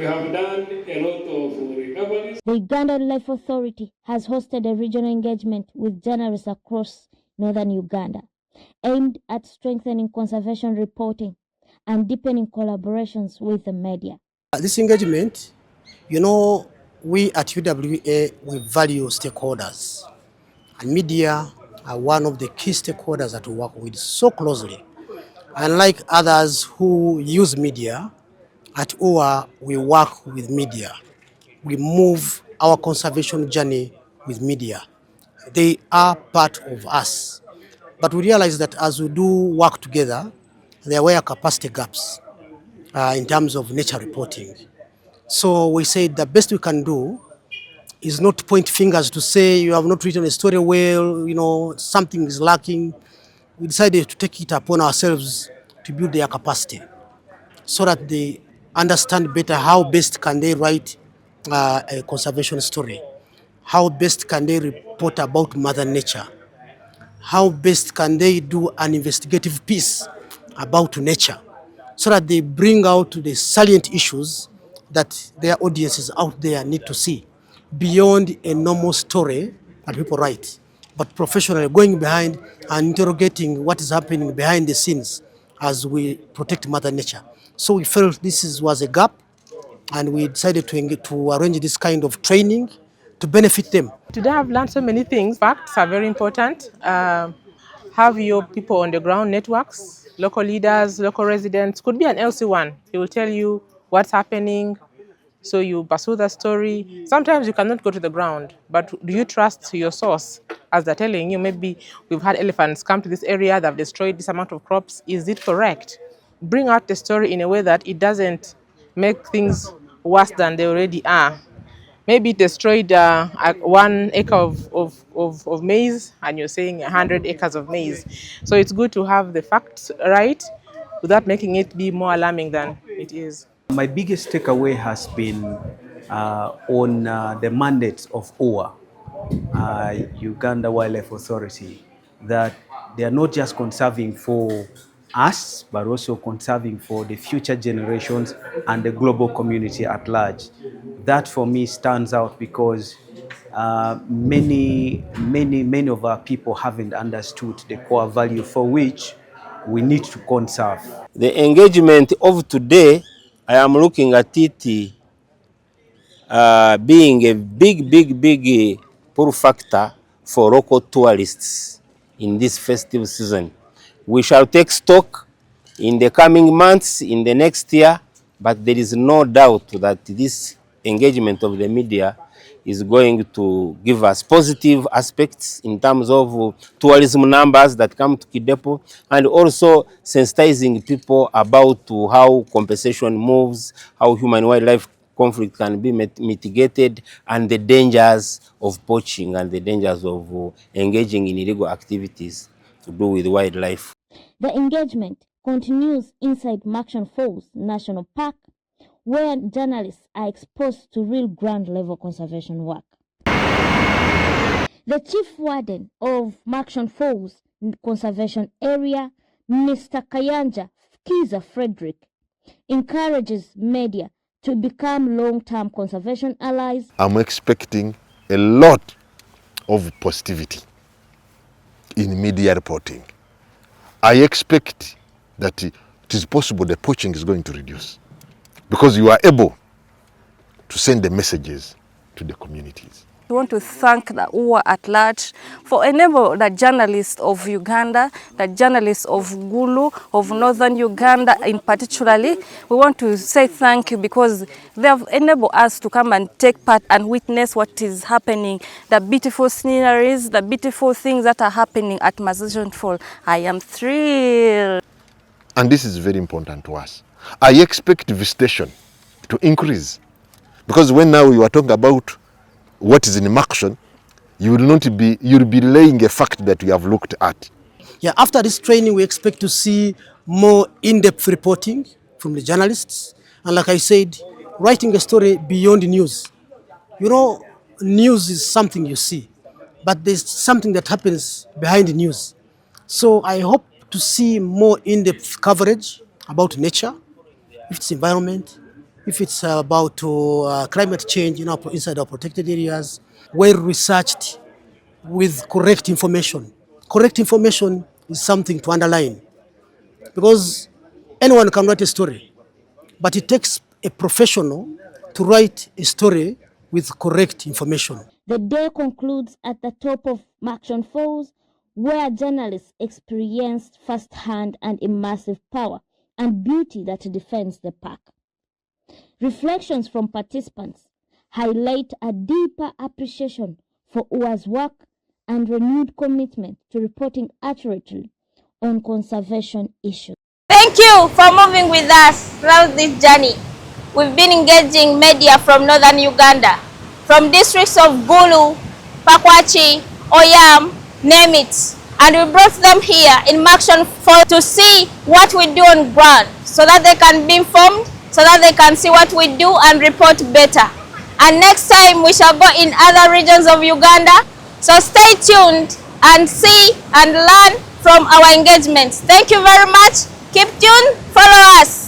We have done a lot of recoveries. The Uganda Wildlife Authority has hosted a regional engagement with journalists across Northern Uganda, aimed at strengthening conservation reporting and deepening collaborations with the media. This engagement, we at UWA, we value stakeholders. And media are one of the key stakeholders that we work with so closely. Unlike others who use media, at UWA, we work with media. We move our conservation journey with media. They are part of us. But we realize that as we do work together, there were capacity gaps in terms of nature reporting. So we said the best we can do is not to point fingers to say you have not written a story well, something is lacking. We decided to take it upon ourselves to build their capacity so that they understand better how best can they write a conservation story, how best can they report about Mother Nature, how best can they do an investigative piece about nature, so that they bring out the salient issues that their audiences out there need to see beyond a normal story that people write, but professionally going behind and interrogating what is happening behind the scenes as we protect Mother Nature. So we felt was a gap, and we decided to arrange this kind of training to benefit them. Today I've learned so many things. Facts are very important. Have your people on the ground networks, local leaders, local residents. Could be an LC1. He will tell you what's happening, so you pursue the story. Sometimes you cannot go to the ground, but do you trust your source as they're telling you, maybe we've had elephants come to this area, they've destroyed this amount of crops. Is it correct? Bring out the story in a way that it doesn't make things worse than they already are. Maybe it destroyed 1 acre of maize, and you're saying 100 acres of maize. So it's good to have the facts right without making it be more alarming than it is. My biggest takeaway has been on the mandate of UWA, Uganda Wildlife Authority, that they are not just conserving for us, but also conserving for the future generations and the global community at large. That for me stands out because many of our people haven't understood the core value for which we need to conserve. The engagement of today, I am looking at it being a big pull factor for local tourists in this festive season. We shall take stock in the coming months, in the next year, but there is no doubt that this engagement of the media is going to give us positive aspects in terms of tourism numbers that come to Kidepo, and also sensitizing people about how compensation moves, how human-wildlife conflict can be mitigated, and the dangers of poaching and the dangers of engaging in illegal activities to do with wildlife. The engagement continues inside Murchison Falls National Park, where journalists are exposed to real ground-level conservation work. The Chief Warden of Murchison Falls Conservation Area, Mr. Kayanja Kiza Frederick, encourages media to become long-term conservation allies. I'm expecting a lot of positivity in media reporting. I expect that it is possible the poaching is going to reduce, because you are able to send the messages to the communities. We want to thank the UWA at large for enabling the journalists of Uganda, the journalists of Gulu, of Northern Uganda in particularly. We want to say thank you because they have enabled us to come and take part and witness what is happening, the beautiful sceneries, the beautiful things that are happening at Murchison Falls. I am thrilled. And this is very important to us. I expect visitation to increase, because when now you are talking about what is in Murchison, you'll be laying a fact that you have looked at. Yeah, after this training, we expect to see more in-depth reporting from the journalists. And like I said, writing a story beyond news. News is something you see, but there's something that happens behind the news. So I hope to see more in-depth coverage about nature, its environment, if it's about climate change inside our protected areas, well researched with correct information. Correct information is something to underline because anyone can write a story, but it takes a professional to write a story with correct information. The day concludes at the top of Murchison Falls, where journalists experienced firsthand and immersive power and beauty that defends the park. Reflections from participants highlight a deeper appreciation for UWA's work and renewed commitment to reporting accurately on conservation issues. Thank you for moving with us throughout this journey. We've been engaging media from Northern Uganda, from districts of Gulu, Pakwachi, Oyam, name it. And we brought them here in Murchison Falls to see what we do on ground so that they can be informed, so that they can see what we do and report better. And next time we shall go in other regions of Uganda. So stay tuned and see and learn from our engagements. Thank you very much. Keep tuned. Follow us.